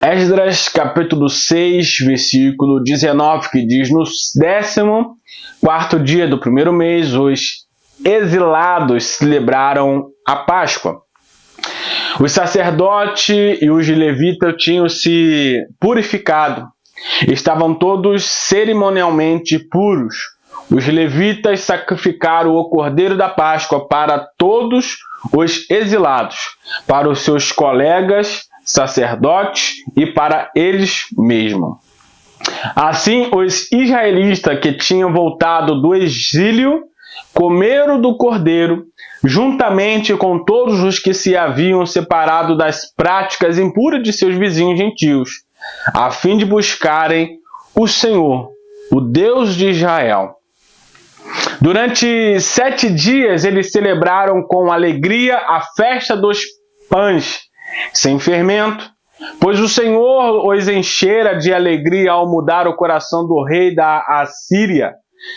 Esdras, capítulo 6, versículo 19, que diz: no 14º dia do primeiro mês, os exilados celebraram a Páscoa. Os sacerdotes e os levitas tinham se purificado. Estavam todos cerimonialmente puros. Os levitas sacrificaram o cordeiro da Páscoa para todos os exilados, para os seus colegas sacerdotes e para eles mesmos. Assim, os israelitas que tinham voltado do exílio comeram do cordeiro, juntamente com todos os que se haviam separado das práticas impuras de seus vizinhos gentios, a fim de buscarem o Senhor, o Deus de Israel. Durante 7 dias eles celebraram com alegria a festa dos pães sem fermento, pois o Senhor os enchera de alegria ao mudar o coração do rei da Assíria,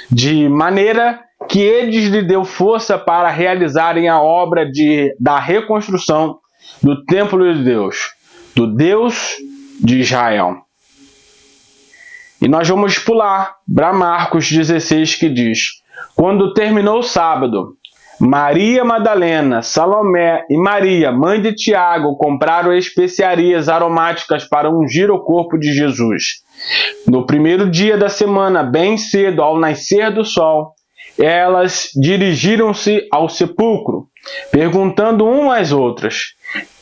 de maneira que eles lhe deu força para realizarem a obra da reconstrução do templo de Deus, do Deus de Israel. E nós vamos pular para Marcos 16, que diz: quando terminou o sábado, Maria Madalena, Salomé e Maria, mãe de Tiago, compraram especiarias aromáticas para ungir o corpo de Jesus. No primeiro dia da semana, bem cedo, ao nascer do sol, elas dirigiram-se ao sepulcro, perguntando umas às outras: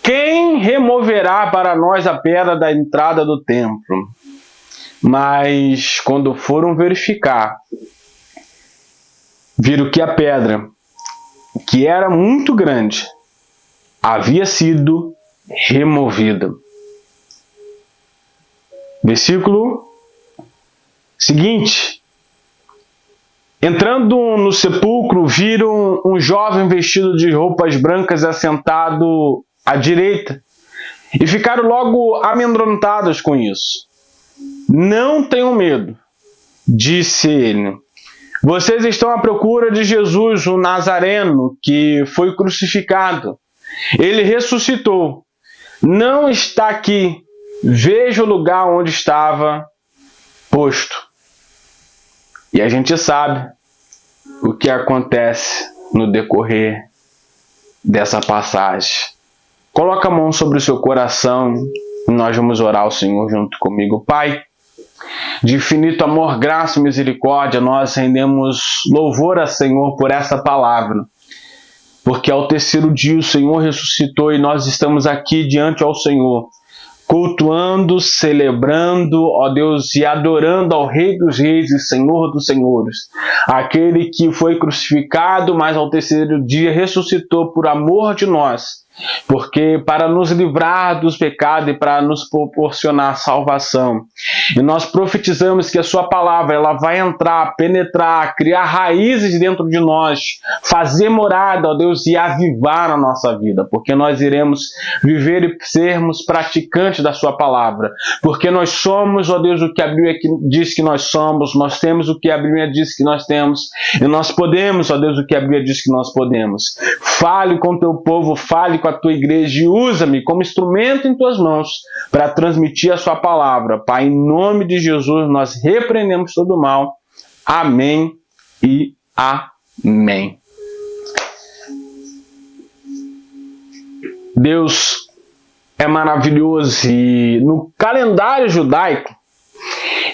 quem removerá para nós a pedra da entrada do templo? Mas, quando foram verificar, viram que a pedra, que era muito grande, havia sido removida. Versículo seguinte: entrando no sepulcro, viram um jovem vestido de roupas brancas assentado à direita e ficaram logo amedrontados com isso. Não tenham medo, disse ele. Vocês estão à procura de Jesus, o Nazareno, que foi crucificado. Ele ressuscitou. Não está aqui. Veja o lugar onde estava posto. E a gente sabe o que acontece no decorrer dessa passagem. Coloca a mão sobre o seu coração e nós vamos orar ao Senhor junto comigo. Pai, de infinito amor, graça e misericórdia, nós rendemos louvor a Senhor por essa palavra. Porque ao terceiro dia o Senhor ressuscitou e nós estamos aqui diante ao Senhor, cultuando, celebrando, ó Deus, e adorando ao Rei dos Reis e Senhor dos Senhores. Aquele que foi crucificado, mas ao terceiro dia ressuscitou por amor de nós. Porque para nos livrar dos pecados e para nos proporcionar salvação. E nós profetizamos que a sua palavra ela vai entrar, penetrar, criar raízes dentro de nós, fazer morada, ó Deus, e avivar a nossa vida. Porque nós iremos viver e sermos praticantes da sua palavra. Porque nós somos, ó Deus, o que a Bíblia diz que nós somos, nós temos o que a Bíblia diz que nós temos, e nós podemos, ó Deus, o que a Bíblia diz que nós podemos. Fale com o teu povo, fale com a tua igreja e usa-me como instrumento em tuas mãos para transmitir a sua palavra. Pai, em nome de Jesus, nós repreendemos todo o mal. Amém e amém. Deus é maravilhoso e no calendário judaico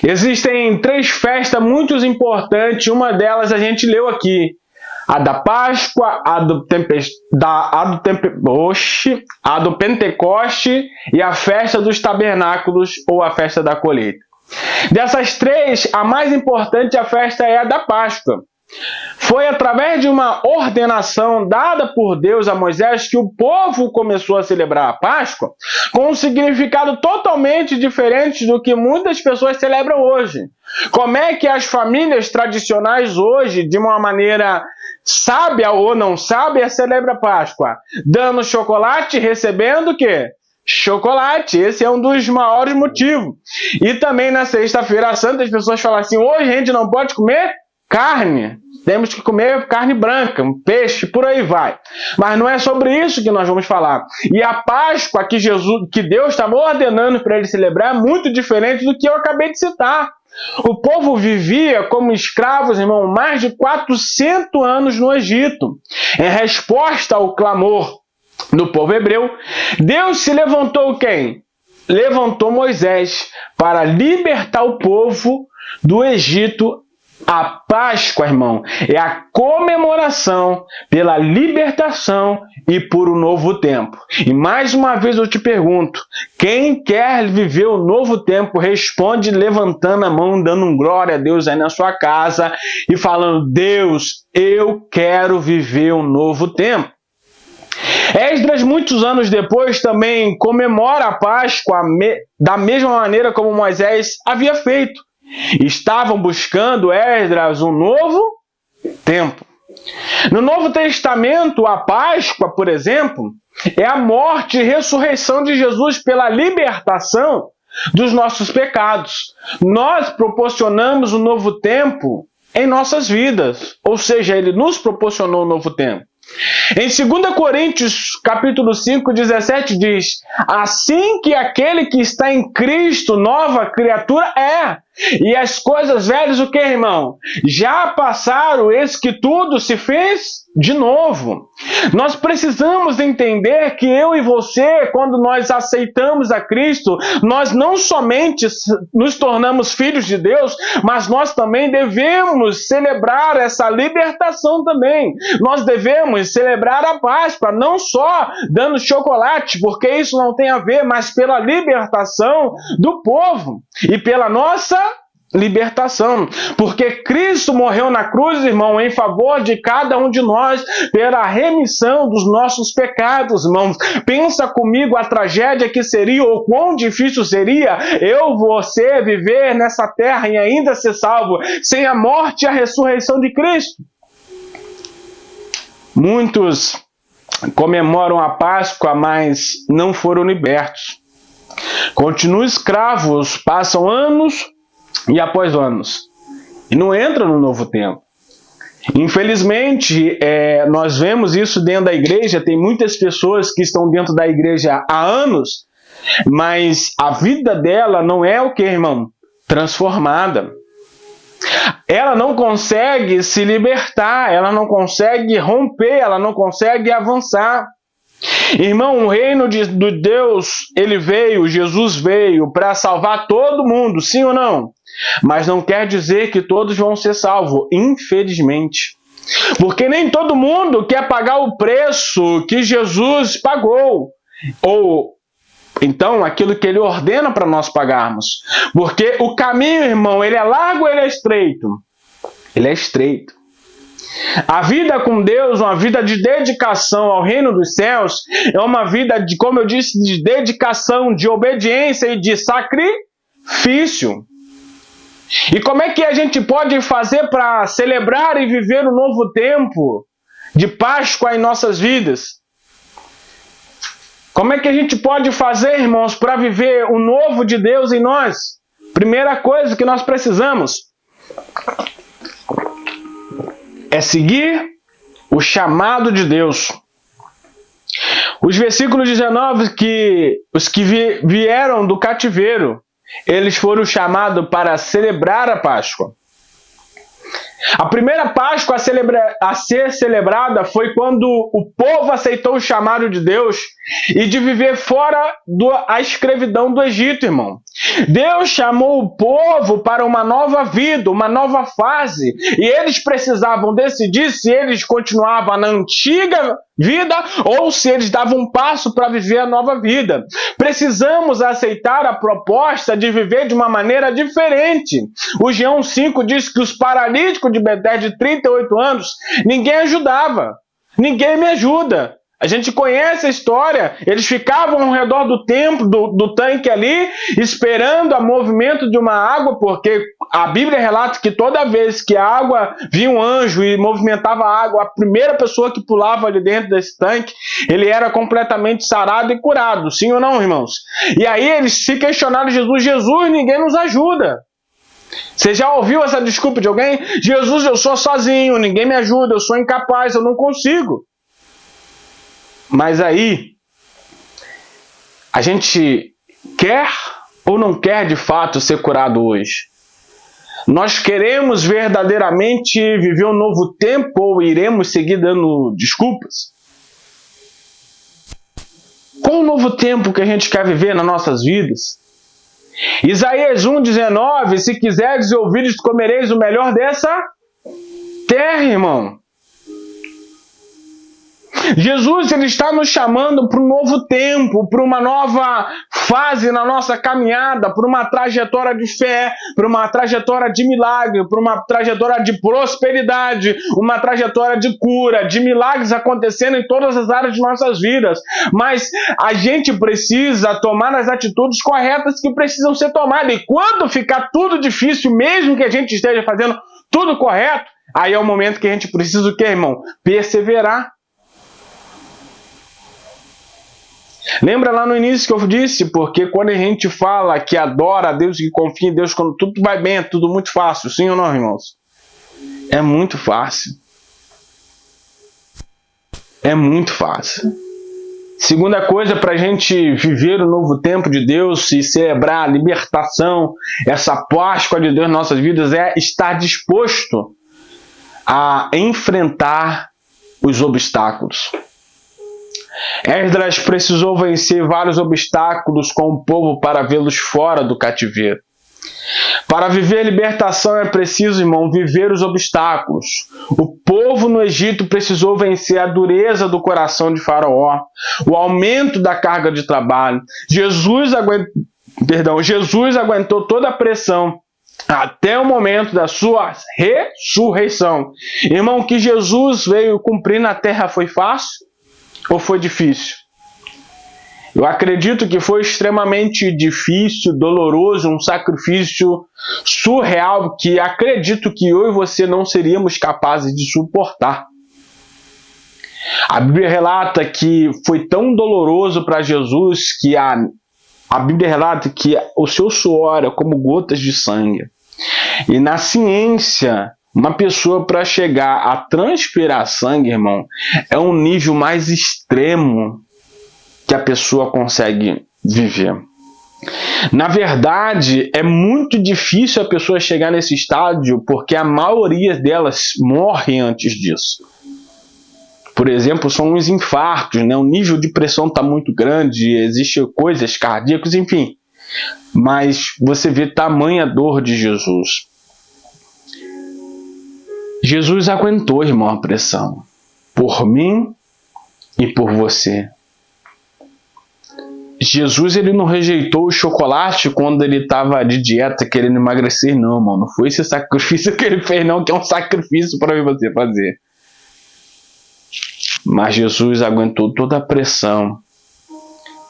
existem 3 festas muito importantes. Uma delas a gente leu aqui. A da Páscoa, a do Pentecoste e a festa dos tabernáculos ou a festa da colheita. Dessas 3, a mais importante a festa é a da Páscoa. Foi através de uma ordenação dada por Deus a Moisés que o povo começou a celebrar a Páscoa com um significado totalmente diferente do que muitas pessoas celebram hoje. Como é que as famílias tradicionais hoje, de uma maneira sábia ou não sábia, celebram a Páscoa? Dando chocolate, recebendo o quê? Chocolate. Esse é um dos maiores motivos. E também na Sexta-feira Santa as pessoas falam assim: hoje a gente não pode comer carne. temos que comer carne branca, peixe, por aí vai. Mas não é sobre isso que nós vamos falar. E a Páscoa que Deus estava ordenando para ele celebrar é muito diferente do que eu acabei de citar. O povo vivia como escravos, irmão, mais de 400 anos no Egito. Em resposta ao clamor do povo hebreu, Deus se levantou quem? Levantou Moisés para libertar o povo do Egito. A Páscoa, irmão, é a comemoração pela libertação e por um novo tempo. E mais uma vez eu te pergunto, quem quer viver o novo tempo, responde levantando a mão, dando um glória a Deus aí na sua casa e falando: Deus, eu quero viver um novo tempo. Esdras, muitos anos depois, também comemora a Páscoa da mesma maneira como Moisés havia feito. Estavam buscando, Esdras, um novo tempo. No Novo Testamento, a Páscoa, por exemplo, é a morte e ressurreição de Jesus pela libertação dos nossos pecados. Nós proporcionamos um novo tempo em nossas vidas, ou seja, ele nos proporcionou um novo tempo. Em 2 Coríntios, capítulo 5, 17, diz: assim que aquele que está em Cristo, nova criatura é. E as coisas velhas, o que, irmão? Já passaram, eis que tudo se fez de novo. Nós precisamos entender que eu e você, quando nós aceitamos a Cristo, nós não somente nos tornamos filhos de Deus, mas nós também devemos celebrar essa libertação também. Nós devemos celebrar a Páscoa, não só dando chocolate, porque isso não tem a ver, mas pela libertação do povo e pela nossa libertação, porque Cristo morreu na cruz, irmão, em favor de cada um de nós, pela remissão dos nossos pecados, irmãos. Pensa comigo a tragédia que seria, ou quão difícil seria você viver nessa terra e ainda ser salvo, sem a morte e a ressurreição de Cristo. Muitos comemoram a Páscoa, mas não foram libertos. Continuam escravos, passam anos e após anos, e não entra no novo tempo. Infelizmente, nós vemos isso dentro da igreja. Tem muitas pessoas que estão dentro da igreja há anos, mas a vida dela não é o que, irmão? Transformada. Ela não consegue se libertar, ela não consegue romper, ela não consegue avançar. Irmão, o reino de Deus, Jesus veio para salvar todo mundo, sim ou não? Mas não quer dizer que todos vão ser salvos, infelizmente. Porque nem todo mundo quer pagar o preço que Jesus pagou. Ou, então, aquilo que ele ordena para nós pagarmos. Porque o caminho, irmão, ele é largo ou ele é estreito? Ele é estreito. A vida com Deus, uma vida de dedicação ao reino dos céus, é uma vida, como eu disse, de dedicação, de obediência e de sacrifício. E como é que a gente pode fazer para celebrar e viver um novo tempo de Páscoa em nossas vidas? Como é que a gente pode fazer, irmãos, para viver o novo de Deus em nós? Primeira coisa que nós precisamos é seguir o chamado de Deus. Os versículos 19, os que vieram do cativeiro, eles foram chamados para celebrar a Páscoa. A primeira Páscoa a ser celebrada foi quando o povo aceitou o chamado de Deus e de viver fora da escravidão do Egito, irmão. Deus chamou o povo para uma nova vida, uma nova fase, e eles precisavam decidir se eles continuavam na antiga vida ou se eles davam um passo para viver a nova vida. Precisamos aceitar a proposta de viver de uma maneira diferente. O João 5 diz que os paralíticos de Betesda de 38 anos, ninguém ajudava. Ninguém me ajuda. A gente conhece a história. Eles ficavam ao redor do templo, do tanque ali, esperando o movimento de uma água, porque a Bíblia relata que toda vez que a água vinha um anjo e movimentava a água, a primeira pessoa que pulava ali dentro desse tanque, ele era completamente sarado e curado. Sim ou não, irmãos? E aí eles se questionaram Jesus, ninguém nos ajuda. Você já ouviu essa desculpa de alguém? Jesus, eu sou sozinho, ninguém me ajuda, eu sou incapaz, eu não consigo. Mas aí, a gente quer ou não quer de fato ser curado hoje? Nós queremos verdadeiramente viver um novo tempo ou iremos seguir dando desculpas? Qual o novo tempo que a gente quer viver nas nossas vidas? Isaías 1,19, se quiserdes e ouvires, comereis o melhor dessa terra, irmão. Jesus, ele está nos chamando para um novo tempo, para uma nova fase na nossa caminhada, para uma trajetória de fé, para uma trajetória de milagre, para uma trajetória de prosperidade, uma trajetória de cura, de milagres acontecendo em todas as áreas de nossas vidas. Mas a gente precisa tomar as atitudes corretas que precisam ser tomadas. E quando ficar tudo difícil, mesmo que a gente esteja fazendo tudo correto, aí é o momento que a gente precisa o quê, irmão? Perseverar. Lembra lá no início que eu disse? Porque quando a gente fala que adora a Deus e que confia em Deus, quando tudo vai bem, é tudo muito fácil. Sim ou não, irmãos? É muito fácil. É muito fácil. Segunda coisa para a gente viver o novo tempo de Deus e celebrar a libertação, essa Páscoa de Deus em nossas vidas, é estar disposto a enfrentar os obstáculos. Esdras precisou vencer vários obstáculos com o povo para vê-los fora do cativeiro. Para viver a libertação é preciso, irmão, viver os obstáculos. O povo no Egito precisou vencer a dureza do coração de Faraó, o aumento da carga de trabalho. Jesus aguentou toda a pressão até o momento da sua ressurreição. Irmão, o que Jesus veio cumprir na terra foi fácil? Ou foi difícil? Eu acredito que foi extremamente difícil, doloroso, um sacrifício surreal que acredito que eu e você não seríamos capazes de suportar. A Bíblia relata que foi tão doloroso para Jesus que a Bíblia relata que o seu suor é como gotas de sangue. E na ciência, uma pessoa para chegar a transpirar sangue, irmão, é um nível mais extremo que a pessoa consegue viver. Na verdade, é muito difícil a pessoa chegar nesse estágio porque a maioria delas morre antes disso. Por exemplo, são os infartos, né? O nível de pressão está muito grande, existem coisas cardíacas, enfim. Mas você vê tamanha dor de Jesus. Jesus aguentou, irmão, a pressão. Por mim e por você. Jesus, ele não rejeitou o chocolate quando ele estava de dieta querendo emagrecer, não, irmão. Não foi esse sacrifício que ele fez, não, que é um sacrifício para você fazer. Mas Jesus aguentou toda a pressão.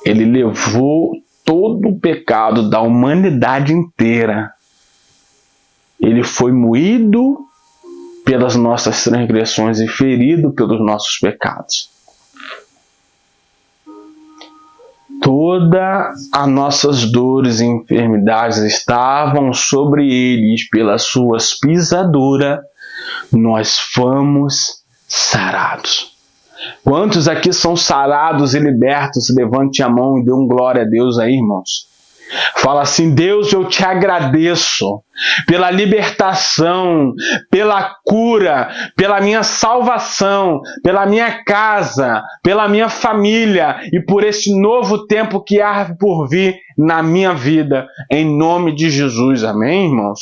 Ele levou todo o pecado da humanidade inteira. Ele foi moído pelas nossas transgressões e ferido pelos nossos pecados. Todas as nossas dores e enfermidades estavam sobre eles, pelas suas pisaduras, nós fomos sarados. Quantos aqui são sarados e libertos? Levante a mão e dê um glória a Deus aí, irmãos. Fala assim: Deus, eu te agradeço pela libertação, pela cura, pela minha salvação, pela minha casa, pela minha família e por esse novo tempo que há por vir na minha vida, em nome de Jesus. Amém, irmãos?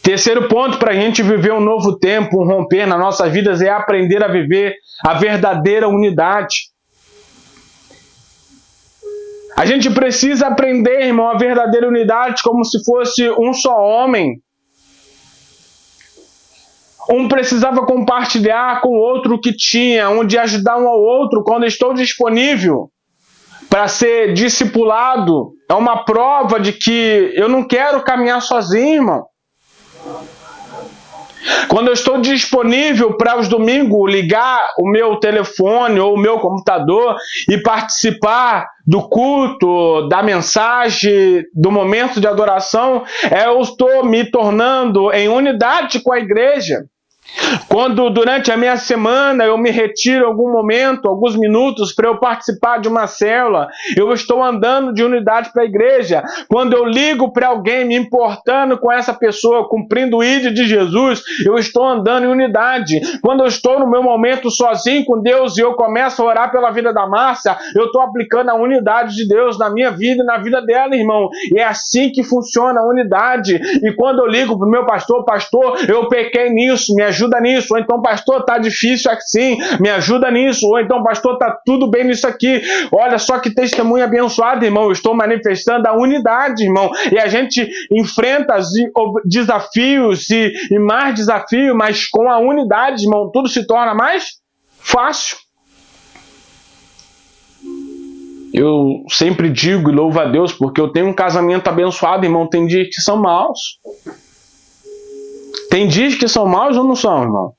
Terceiro ponto para a gente viver um novo tempo, um romper nas nossas vidas, é aprender a viver a verdadeira unidade. A gente precisa aprender, irmão, a verdadeira unidade como se fosse um só homem. Um precisava compartilhar com o outro o que tinha, um de ajudar um ao outro quando estou disponível para ser discipulado. É uma prova de que eu não quero caminhar sozinho, irmão. Quando eu estou disponível para os domingos ligar o meu telefone ou o meu computador e participar do culto, da mensagem, do momento de adoração, eu estou me tornando em unidade com a igreja. Quando durante a minha semana eu me retiro algum momento, alguns minutos para eu participar de uma célula, eu estou andando de unidade para a igreja. Quando eu ligo para alguém me importando com essa pessoa, cumprindo o ID de Jesus, eu estou andando em unidade. Quando eu estou no meu momento sozinho com Deus e eu começo a orar pela vida da Márcia, eu estou aplicando a unidade de Deus na minha vida e na vida dela, irmão. E é assim que funciona a unidade. E quando eu ligo para o meu pastor, eu pequei nisso, me ajuda nisso, ou então, pastor, tá difícil assim, me ajuda nisso, ou então, pastor, tá tudo bem nisso aqui, olha só que testemunho abençoado, irmão, eu estou manifestando a unidade, irmão, e a gente enfrenta desafios e mais desafios, mas com a unidade, irmão, tudo se torna mais fácil. Eu sempre digo e louvo a Deus porque eu tenho um casamento abençoado, irmão, tem dias que são maus. Tem dias que são maus ou não são, irmão?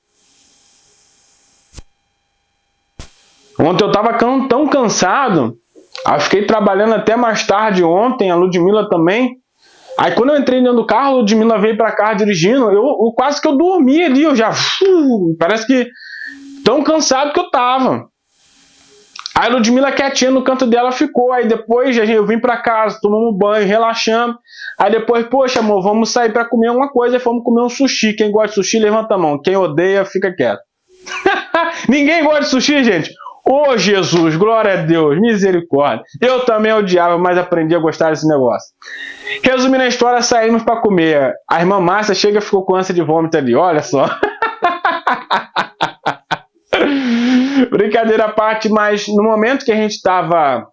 Ontem eu estava tão cansado, eu fiquei trabalhando até mais tarde ontem, a Ludmila também. Aí quando eu entrei dentro do carro, a Ludmila veio para cá dirigindo, eu quase que eu dormi ali, eu já... parece que tão cansado que eu estava. Aí a Ludmila quietinha no canto dela ficou, aí depois eu vim para casa, tomamos um banho, relaxamos. Aí depois, poxa amor, vamos sair para comer uma coisa e fomos comer um sushi. Quem gosta de sushi, levanta a mão. Quem odeia, fica quieto. Ninguém gosta de sushi, gente? Ô Jesus, glória a Deus, misericórdia. Eu também odiava, mas aprendi a gostar desse negócio. Resumindo a história, saímos para comer. A irmã Márcia chega e ficou com ânsia de vômito ali, olha só. Brincadeira à parte, mas no momento que a gente estava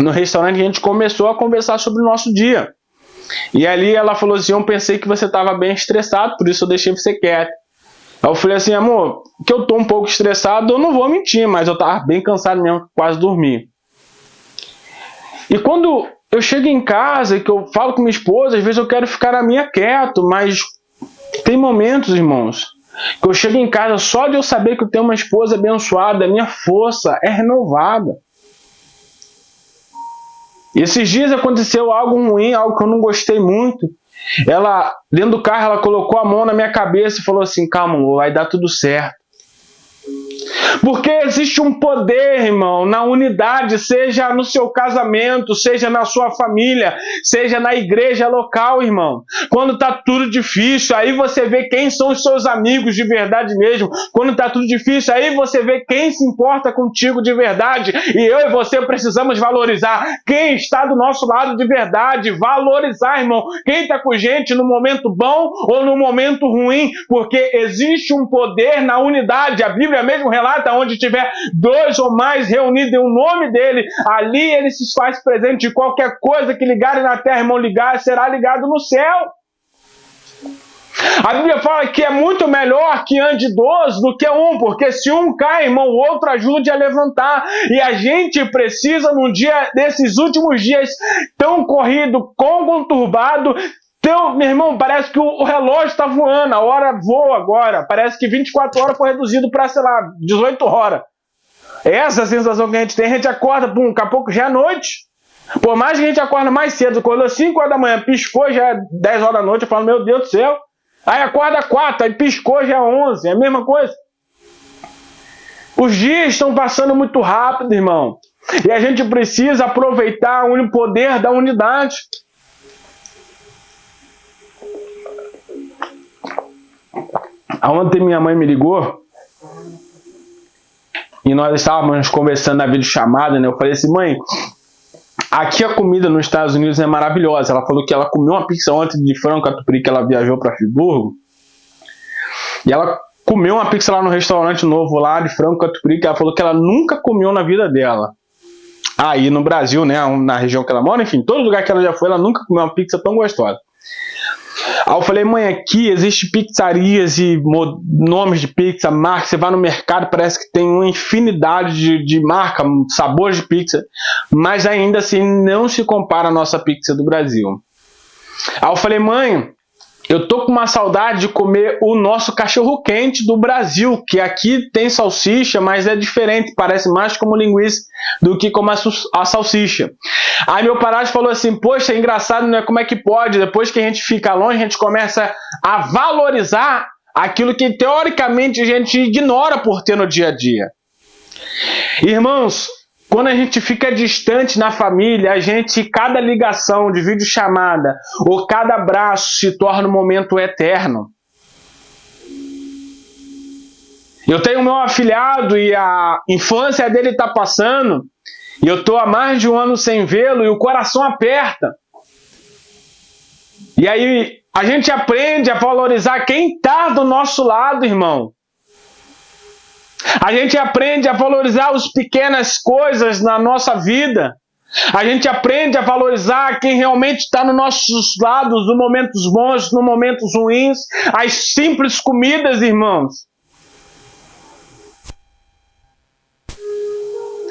no restaurante, a gente começou a conversar sobre o nosso dia. E ali ela falou assim, eu pensei que você estava bem estressado, por isso eu deixei você quieto. Aí eu falei assim, amor, que eu tô um pouco estressado, eu não vou mentir, mas eu tava bem cansado mesmo, quase dormi. E quando eu chego em casa e que eu falo com minha esposa, às vezes eu quero ficar na minha quieto, mas tem momentos, irmãos, que eu chego em casa só de eu saber que eu tenho uma esposa abençoada, a minha força é renovada. E esses dias aconteceu algo ruim, algo que eu não gostei muito. Ela, dentro do carro, ela colocou a mão na minha cabeça e falou assim, calma, amor, vai dar tudo certo. Porque existe um poder, irmão, na unidade, seja no seu casamento, seja na sua família, seja na igreja local, irmão. Quando tá tudo difícil, aí você vê quem são os seus amigos de verdade mesmo. Quando tá tudo difícil, aí você vê quem se importa contigo de verdade. E eu e você precisamos valorizar quem está do nosso lado de verdade. Valorizar, irmão, quem tá com gente no momento bom ou no momento ruim, porque existe um poder na unidade. A Bíblia mesmo relata onde tiver dois ou mais reunidos em um nome dele, ali ele se faz presente. De qualquer coisa que ligarem na terra, irmão, ligar, será ligado no céu. A Bíblia fala que é muito melhor que ande dois do que um, porque se um cai, irmão, o outro ajude a levantar. E a gente precisa, num dia desses últimos dias tão corrido, tão conturbado, então, meu irmão, parece que o relógio está voando, a hora voa agora. Parece que 24 horas foi reduzido para, sei lá, 18 horas. Essa sensação que a gente acorda, pum, daqui a pouco já é noite. Por mais que a gente acorda mais cedo, acordou 5 horas da manhã, piscou, já é 10 horas da noite, eu falo, meu Deus do céu. Aí acorda 4, aí piscou, já é 11, é a mesma coisa. Os dias estão passando muito rápido, irmão. E a gente precisa aproveitar o poder da unidade. Ontem minha mãe me ligou e nós estávamos conversando na videochamada, né? Eu falei assim, mãe, aqui a comida nos Estados Unidos é maravilhosa. Ela falou que ela comeu uma pizza ontem de frango catupiry, que ela viajou para Friburgo. E ela comeu uma pizza lá no restaurante novo lá de frango catupiry, que ela falou que ela nunca comeu na vida dela. Aí no Brasil, né, na região que ela mora, enfim, todo lugar que ela já foi, ela nunca comeu uma pizza tão gostosa. Aí eu falei, mãe, aqui existe pizzarias e nomes de pizza, marcas. Você vai no mercado, parece que tem uma infinidade de marca, sabores de pizza, mas ainda assim não se compara a nossa pizza do Brasil. Aí eu falei, mãe, Eu tô com uma saudade de comer o nosso cachorro-quente do Brasil, que aqui tem salsicha, mas é diferente, parece mais como linguiça do que como a salsicha. Aí meu padrasto falou assim, poxa, é engraçado, né? Como é que pode? Depois que a gente fica longe, a gente começa a valorizar aquilo que teoricamente a gente ignora por ter no dia a dia. Irmãos, quando a gente fica distante na família, cada ligação de videochamada ou cada abraço se torna um momento eterno. Eu tenho meu afilhado e a infância dele está passando, e eu estou há mais de um ano sem vê-lo e o coração aperta. E aí a gente aprende a valorizar quem está do nosso lado, irmão. A gente aprende a valorizar as pequenas coisas na nossa vida. A gente aprende a valorizar quem realmente está nos nossos lados, nos momentos bons, nos momentos ruins. As simples comidas, irmãos.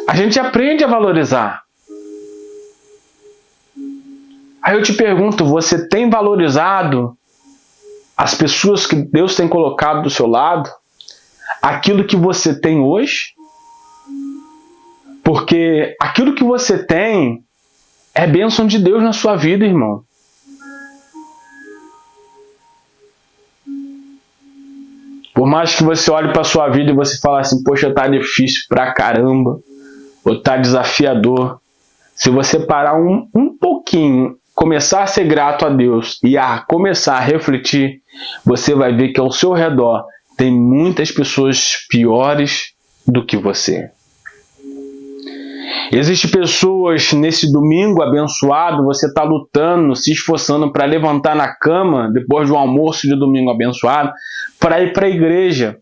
A gente aprende a valorizar. Aí eu te pergunto, você tem valorizado as pessoas que Deus tem colocado do seu lado? Aquilo que você tem hoje? Porque aquilo que você tem é bênção de Deus na sua vida, irmão. Por mais que você olhe para a sua vida e você fale assim, poxa, tá difícil pra caramba, ou tá desafiador. Se você parar um pouquinho, começar a ser grato a Deus e a começar a refletir, você vai ver que ao seu redor tem muitas pessoas piores do que você. Existem pessoas nesse domingo abençoado, você está lutando, se esforçando para levantar na cama, depois do almoço de domingo abençoado, para ir para a igreja.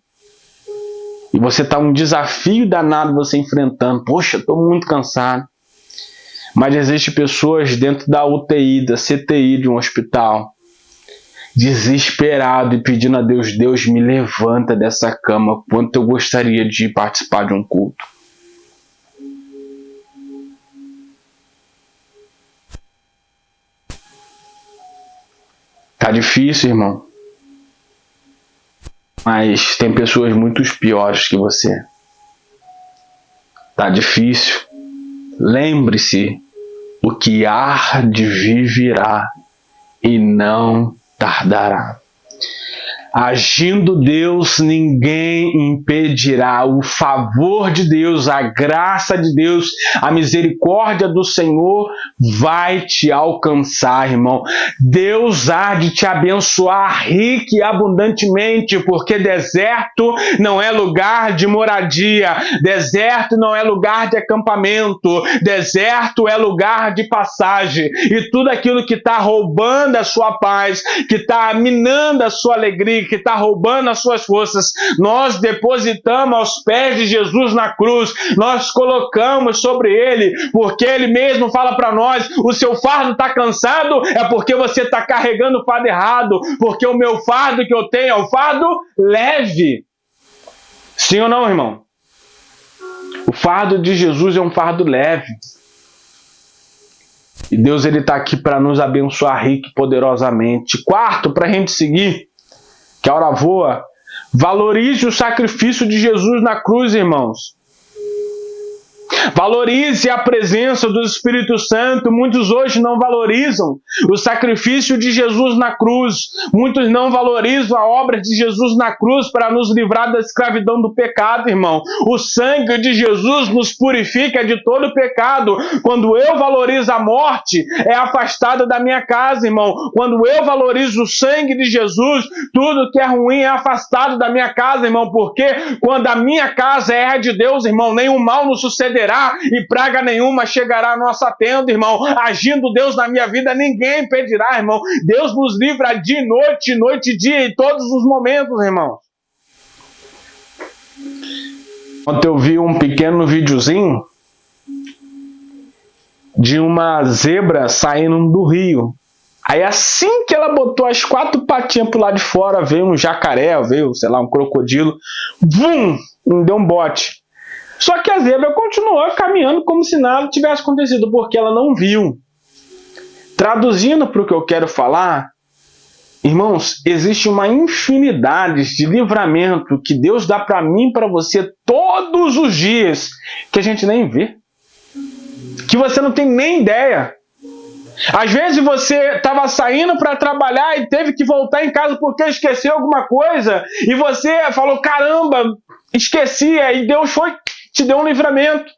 E você está um desafio danado você enfrentando. Poxa, estou muito cansado. Mas existem pessoas dentro da UTI, da CTI de um hospital, desesperado e pedindo a Deus, Deus me levanta dessa cama, quanto eu gostaria de participar de um culto. Tá difícil, irmão. Mas tem pessoas muito piores que você. Tá difícil. Lembre-se, o que há de vir virá e não tardará. Agindo Deus, ninguém impedirá. O favor de Deus, a graça de Deus, a misericórdia do Senhor vai te alcançar, irmão. Deus há de te abençoar rica e abundantemente, porque deserto não é lugar de moradia, deserto não é lugar de acampamento, deserto é lugar de passagem. E tudo aquilo que está roubando a sua paz, que está minando a sua alegria, que está roubando as suas forças, nós depositamos aos pés de Jesus na cruz, nós colocamos sobre Ele, porque Ele mesmo fala para nós, o seu fardo está cansado, é porque você está carregando o fardo errado, porque o meu fardo que eu tenho é um fardo leve. Sim ou não, irmão? O fardo de Jesus é um fardo leve. E Deus está aqui para nos abençoar rico e poderosamente. Quarto, para a gente seguir, que a hora voa, valorize o sacrifício de Jesus na cruz, irmãos. Valorize a presença do Espírito Santo. Muitos hoje não valorizam o sacrifício de Jesus na cruz. Muitos não valorizam a obra de Jesus na cruz para nos livrar da escravidão do pecado, irmão. O sangue de Jesus nos purifica de todo pecado. Quando eu valorizo a morte, é afastada da minha casa, irmão. Quando eu valorizo o sangue de Jesus, tudo que é ruim é afastado da minha casa, irmão. Porque quando a minha casa é de Deus, irmão, nenhum mal nos sucederá e praga nenhuma chegará à nossa tenda, irmão. Agindo Deus na minha vida, ninguém impedirá, irmão. Deus nos livra de noite, noite e dia, em todos os momentos, irmão. Ontem eu vi um pequeno videozinho de uma zebra saindo do rio. Aí assim que ela botou as 4 patinhas pro lado de fora, veio um jacaré, veio, sei lá, um crocodilo, vum, deu um bote. Só que a zebra continuou caminhando como se nada tivesse acontecido, porque ela não viu. Traduzindo para o que eu quero falar, Irmãos, existe uma infinidade de livramento que Deus dá para mim e para você todos os dias, que a gente nem vê, que você não tem nem ideia. Às vezes você estava saindo para trabalhar e teve que voltar em casa porque esqueceu alguma coisa, e você falou, caramba, esqueci, e Deus te deu um livramento.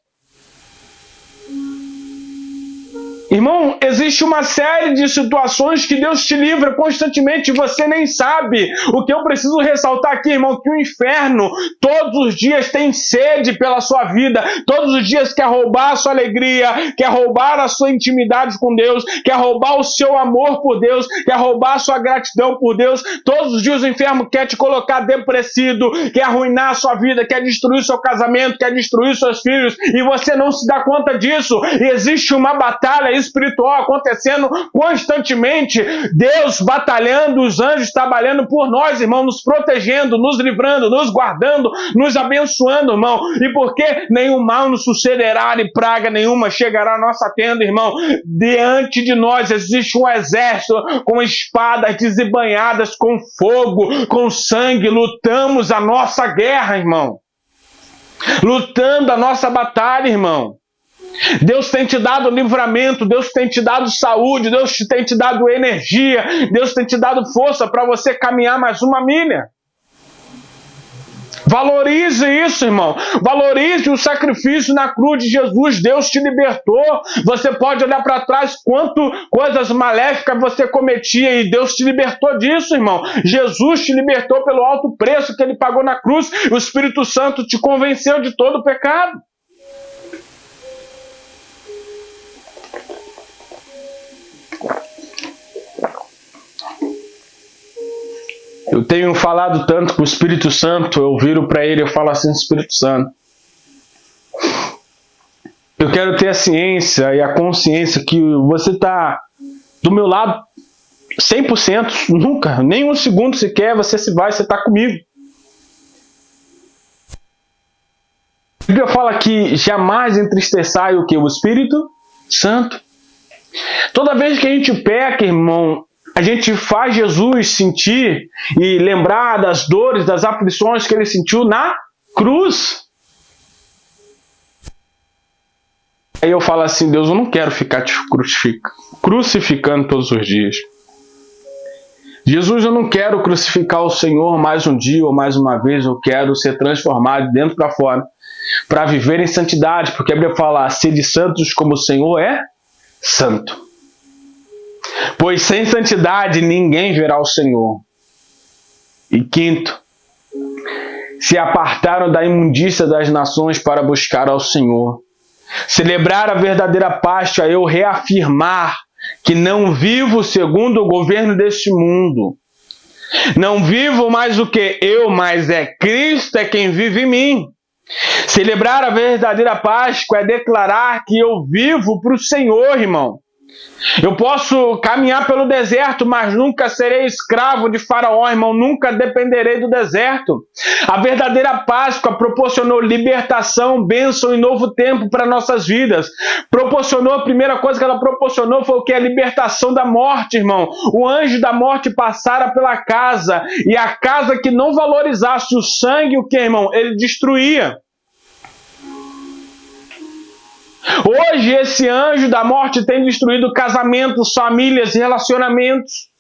Irmão, existe uma série de situações que Deus te livra constantemente e você nem sabe. O que eu preciso ressaltar aqui, irmão, que o inferno todos os dias tem sede pela sua vida, todos os dias quer roubar a sua alegria, quer roubar a sua intimidade com Deus, quer roubar o seu amor por Deus, quer roubar a sua gratidão por Deus. Todos os dias o inferno quer te colocar depressivo, quer arruinar a sua vida, quer destruir o seu casamento, quer destruir seus filhos, e você não se dá conta disso. E existe uma batalha espiritual acontecendo constantemente, Deus batalhando, os anjos trabalhando por nós, irmão, nos protegendo, nos livrando, nos guardando, nos abençoando, irmão, e porque nenhum mal nos sucederá e praga nenhuma chegará à nossa tenda, irmão. Diante de nós existe um exército com espadas desembanhadas, com fogo, com sangue, lutamos a nossa guerra, irmão, lutando a nossa batalha, irmão. Deus tem te dado livramento, Deus tem te dado saúde, Deus tem te dado energia, Deus tem te dado força para você caminhar mais uma milha. Valorize isso, irmão. Valorize o sacrifício na cruz de Jesus. Deus te libertou. Você pode olhar para trás quanto coisas maléficas você cometia e Deus te libertou disso, irmão. Jesus te libertou pelo alto preço que Ele pagou na cruz. O Espírito Santo te convenceu de todo o pecado. Eu tenho falado tanto com o Espírito Santo, eu viro para ele e falo assim, Espírito Santo, eu quero ter a ciência e a consciência que você está do meu lado 100%, nunca, nem um segundo sequer, você está comigo. A Bíblia fala que jamais entristeçai o que? O Espírito Santo. Toda vez que a gente peca, irmão, a gente faz Jesus sentir e lembrar das dores, das aflições que Ele sentiu na cruz. Aí eu falo assim, Deus, eu não quero ficar te crucificando todos os dias. Jesus, eu não quero crucificar o Senhor mais um dia ou mais uma vez, eu quero ser transformado de dentro para fora, para viver em santidade, porque a Bíblia fala, sede santos como o Senhor é santo. Pois sem santidade ninguém verá o Senhor. E quinto, se apartaram da imundícia das nações para buscar ao Senhor. Celebrar a verdadeira Páscoa é eu reafirmar que não vivo segundo o governo deste mundo. Não vivo mais o que eu, mas é Cristo é quem vive em mim. Celebrar a verdadeira Páscoa é declarar que eu vivo para o Senhor, irmão. Eu posso caminhar pelo deserto, mas nunca serei escravo de Faraó, irmão. Nunca dependerei do deserto. A verdadeira Páscoa proporcionou libertação, bênção e novo tempo para nossas vidas. A primeira coisa que ela proporcionou foi o que? A libertação da morte, irmão. O anjo da morte passara pela casa, e a casa que não valorizasse o sangue, o que, irmão? Ele destruía. Hoje esse anjo da morte tem destruído casamentos, famílias e relacionamentos.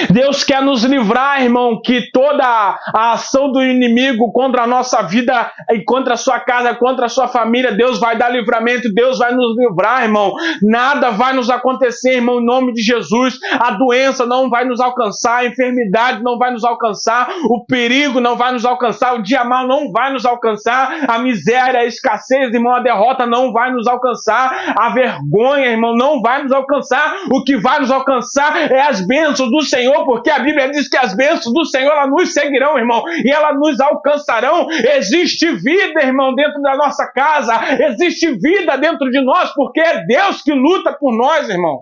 Deus quer nos livrar, irmão, que toda a ação do inimigo contra a nossa vida e contra a sua casa, contra a sua família, Deus vai dar livramento, Deus vai nos livrar, irmão. Nada vai nos acontecer, irmão, em nome de Jesus. A doença não vai nos alcançar, a enfermidade não vai nos alcançar, o perigo não vai nos alcançar, o dia mal não vai nos alcançar, a miséria, a escassez, irmão, a derrota não vai nos alcançar, a vergonha, irmão, não vai nos alcançar. O que vai nos alcançar é as bênçãos do Senhor, porque a Bíblia diz que as bênçãos do Senhor elas nos seguirão, irmão, e elas nos alcançarão. Existe vida, irmão, dentro da nossa casa, existe vida dentro de nós, porque é Deus que luta por nós, irmão.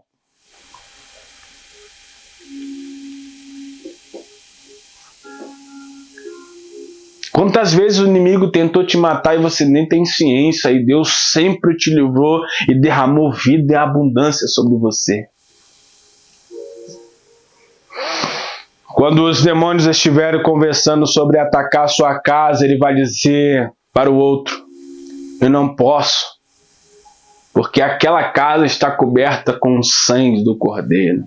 Quantas vezes o inimigo tentou te matar e você nem tem ciência, e Deus sempre te livrou e derramou vida e abundância sobre você. Quando os demônios estiverem conversando sobre atacar a sua casa, ele vai dizer para o outro: eu não posso, porque aquela casa está coberta com o sangue do Cordeiro.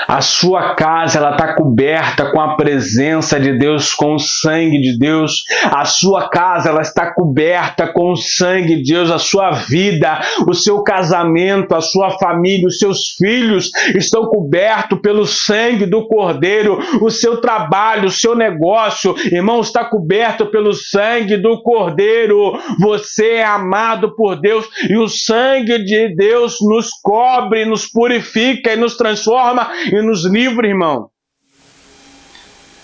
A sua casa, ela está coberta com a presença de Deus, com o sangue de Deus. A sua casa, ela está coberta com o sangue de Deus. A sua vida, o seu casamento, a sua família, os seus filhos estão cobertos pelo sangue do Cordeiro. O seu trabalho, o seu negócio, irmão, está coberto pelo sangue do Cordeiro. Você é amado por Deus e o sangue de Deus nos cobre, nos purifica e nos transforma e nos livra, irmão.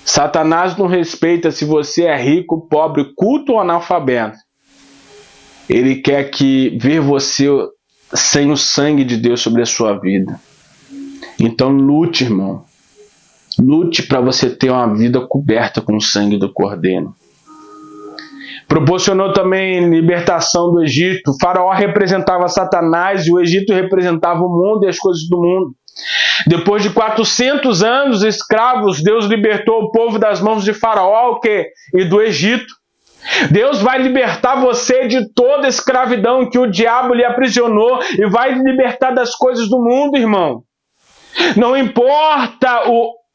Satanás não respeita se você é rico, pobre, culto ou analfabeto. Ele quer ver você sem o sangue de Deus sobre a sua vida. Então lute, irmão. Lute para você ter uma vida coberta com o sangue do Cordeiro. Proporcionou também libertação do Egito. O faraó representava Satanás e o Egito representava o mundo e as coisas do mundo. Depois de 400 anos escravos, Deus libertou o povo das mãos de Faraó e do Egito. Deus vai libertar você de toda a escravidão que o diabo lhe aprisionou e vai libertar das coisas do mundo, irmão. Não importa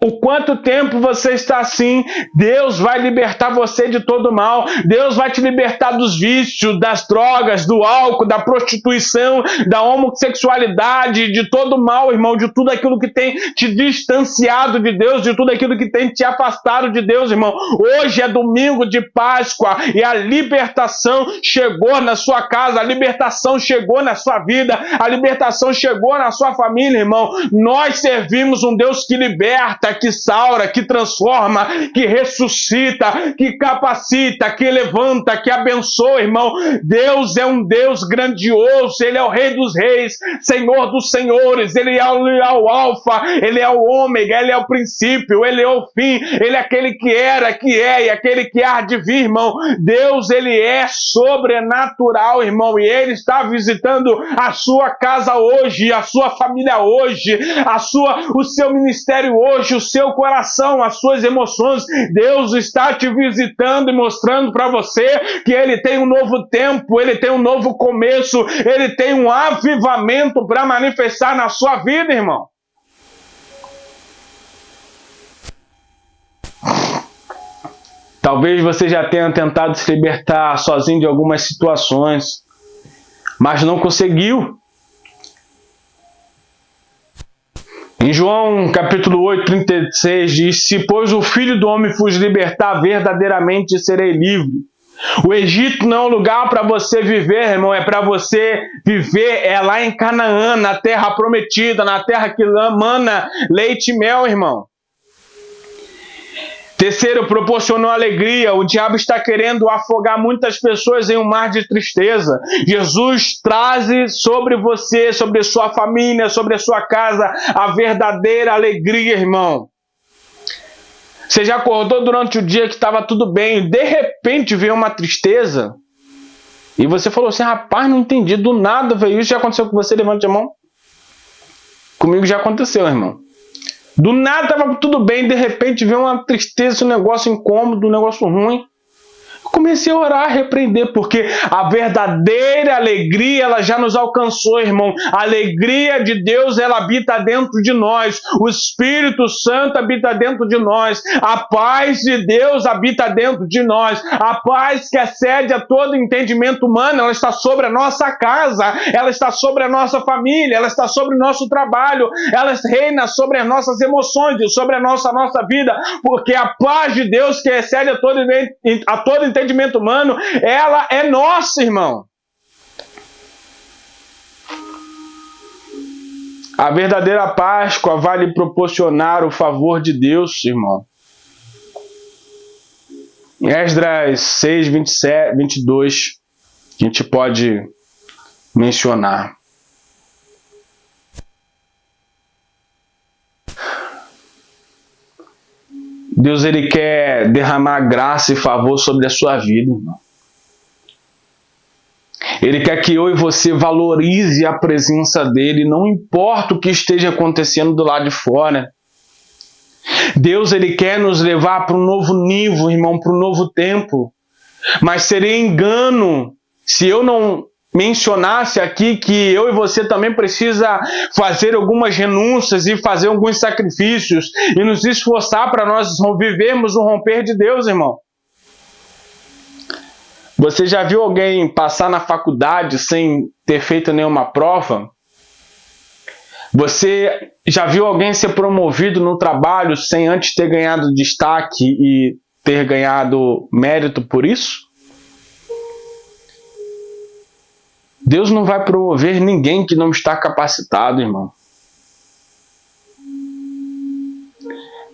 o quanto tempo você está assim, Deus vai libertar você de todo mal. Deus vai te libertar dos vícios, das drogas, do álcool, da prostituição, da homossexualidade, de todo mal, irmão, de tudo aquilo que tem te distanciado de Deus, de tudo aquilo que tem te afastado de Deus, irmão. Hoje é domingo de Páscoa e a libertação chegou na sua casa, a libertação chegou na sua vida, a libertação chegou na sua família, irmão. Nós servimos um Deus que liberta, que saura, que transforma, que ressuscita, que capacita, que levanta, que abençoa, irmão. Deus é um Deus grandioso, Ele é o Rei dos Reis, Senhor dos Senhores, Ele é o Alfa, Ele é o Ômega, Ele é o princípio, Ele é o fim, Ele é aquele que era, que é e aquele que há de vir, irmão. Deus, Ele é sobrenatural, irmão, e Ele está visitando a sua casa hoje, a sua família hoje, o seu ministério hoje, o seu coração, as suas emoções. Deus está te visitando e mostrando para você que Ele tem um novo tempo, Ele tem um novo começo, Ele tem um avivamento para manifestar na sua vida, irmão. Talvez você já tenha tentado se libertar sozinho de algumas situações, mas não conseguiu. Em João capítulo 8, 36 diz: se pois o Filho do Homem vos libertar, verdadeiramente serei livre. O Egito não é um lugar para você viver, irmão, é para você viver lá em Canaã, na terra prometida, na terra que mana leite e mel, irmão. Terceiro, proporcionou alegria. O diabo está querendo afogar muitas pessoas em um mar de tristeza. Jesus traz sobre você, sobre a sua família, sobre a sua casa, a verdadeira alegria, irmão. Você já acordou durante o dia que estava tudo bem, de repente veio uma tristeza, e você falou assim: rapaz, não entendi, do nada veio isso. Já aconteceu com você? Levante a mão. Comigo já aconteceu, irmão. Do nada estava tudo bem, de repente veio uma tristeza, um negócio incômodo, um negócio ruim. Comecei a orar, a repreender, porque a verdadeira alegria, ela já nos alcançou, irmão. A alegria de Deus, ela habita dentro de nós. O Espírito Santo habita dentro de nós. A paz de Deus habita dentro de nós. A paz que excede a todo entendimento humano, ela está sobre a nossa casa, ela está sobre a nossa família, ela está sobre o nosso trabalho, ela reina sobre as nossas emoções, sobre a nossa vida, porque a paz de Deus que excede a todo entendimento humano, ela é nossa, irmão. A verdadeira Páscoa vai lhe proporcionar o favor de Deus, irmão. Em Esdras 6, 27, 22, a gente pode mencionar. Deus, Ele quer derramar graça e favor sobre a sua vida, irmão. Ele quer que eu e você valorize a presença dEle, não importa o que esteja acontecendo do lado de fora. Deus, Ele quer nos levar para um novo nível, irmão, para um novo tempo. Mas seria engano se eu não mencionasse aqui que eu e você também precisa fazer algumas renúncias e fazer alguns sacrifícios e nos esforçar para nós vivermos o romper de Deus, irmão. Você já viu alguém passar na faculdade sem ter feito nenhuma prova? Você já viu alguém ser promovido no trabalho sem antes ter ganhado destaque e ter ganhado mérito por isso? Deus não vai promover ninguém que não está capacitado, irmão.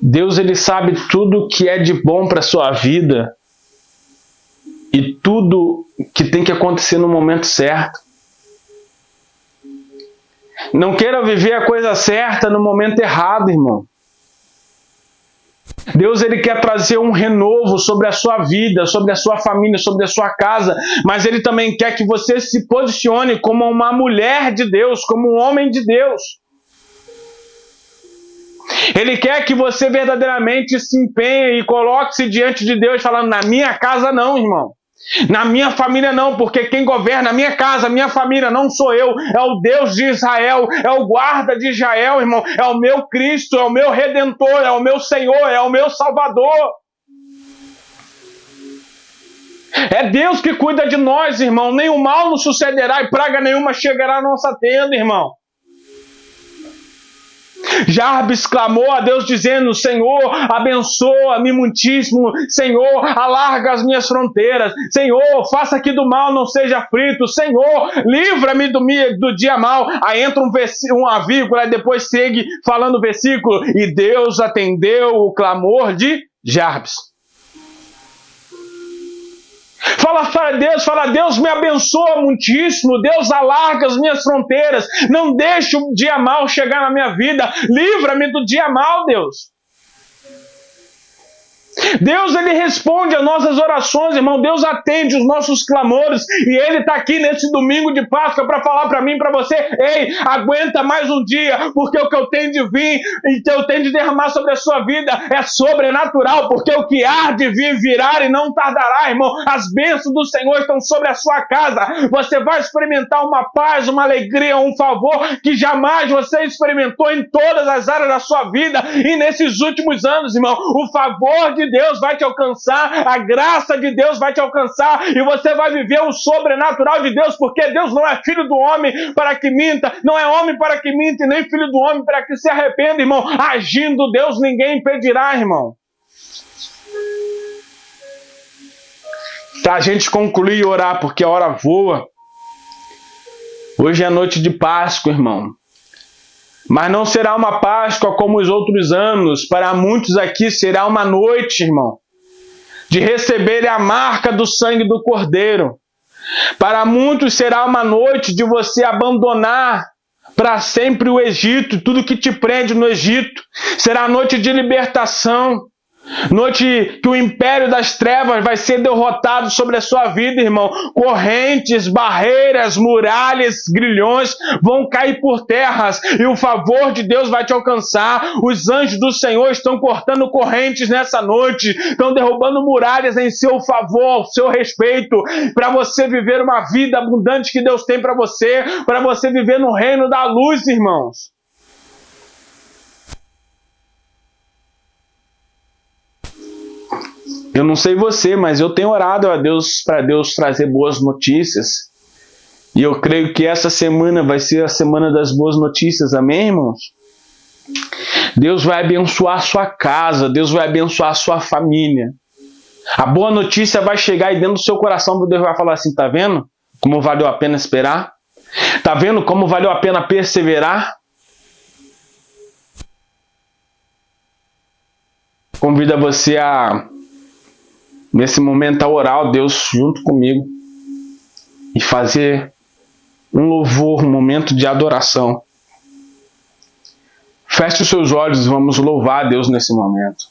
Deus, Ele sabe tudo que é de bom para a sua vida e tudo que tem que acontecer no momento certo. Não queira viver a coisa certa no momento errado, irmão. Deus, Ele quer trazer um renovo sobre a sua vida, sobre a sua família, sobre a sua casa, mas Ele também quer que você se posicione como uma mulher de Deus, como um homem de Deus. Ele quer que você verdadeiramente se empenhe e coloque-se diante de Deus falando, na minha casa não, irmão. Na minha família não, porque quem governa a minha casa, a minha família não sou eu, é o Deus de Israel, é o guarda de Israel, irmão, é o meu Cristo, é o meu Redentor, é o meu Senhor, é o meu Salvador. É Deus que cuida de nós, irmão, nenhum mal nos sucederá e praga nenhuma chegará à nossa tenda, irmão. Jarbes clamou a Deus dizendo, Senhor, abençoa-me muitíssimo, Senhor, alarga as minhas fronteiras, Senhor, faça que do mal não seja aflito, Senhor, livra-me do dia mal. Aí entra uma vírgula e depois segue falando o versículo, e Deus atendeu o clamor de Jarbes. Fala, Deus me abençoa muitíssimo, Deus alarga as minhas fronteiras, não deixe o dia mal chegar na minha vida, livra-me do dia mal, Deus. Deus, Ele responde às nossas orações, irmão. Deus atende os nossos clamores. E Ele está aqui nesse domingo de Páscoa para falar para mim e para você, ei, aguenta mais um dia, porque o que eu tenho de vir e que eu tenho de derramar sobre a sua vida é sobrenatural, porque o que há de vir virá e não tardará, irmão. As bênçãos do Senhor estão sobre a sua casa. Você vai experimentar uma paz, uma alegria, um favor que jamais você experimentou em todas as áreas da sua vida. E nesses últimos anos, irmão, o favor de Deus vai te alcançar, a graça de Deus vai te alcançar e você vai viver o sobrenatural de Deus, porque Deus não é filho do homem para que minta, não é homem para que minta e nem filho do homem para que se arrependa, irmão. Agindo Deus, ninguém impedirá, irmão. Tá, a gente concluir e orar, porque a hora voa. Hoje é noite de Páscoa, irmão. Mas não será uma Páscoa como os outros anos. Para muitos aqui será uma noite, irmão, de receber a marca do sangue do Cordeiro. Para muitos será uma noite de você abandonar para sempre o Egito, tudo que te prende no Egito. Será a noite de libertação. Noite que o império das trevas vai ser derrotado sobre a sua vida, irmão. Correntes, barreiras, muralhas, grilhões vão cair por terras e o favor de Deus vai te alcançar. Os anjos do Senhor estão cortando correntes nessa noite, estão derrubando muralhas em seu favor, seu respeito, para você viver uma vida abundante que Deus tem para você viver no reino da luz, irmãos. Eu não sei você, mas eu tenho orado a Deus para Deus trazer boas notícias. E eu creio que essa semana vai ser a semana das boas notícias. Amém, irmãos? Deus vai abençoar a sua casa. Deus vai abençoar a sua família. A boa notícia vai chegar aí dentro do seu coração. Deus vai falar assim, tá vendo como valeu a pena esperar? Tá vendo como valeu a pena perseverar? Convido você a, nesse momento, a orar a Deus junto comigo e fazer um louvor, um momento de adoração. Feche os seus olhos e vamos louvar a Deus nesse momento.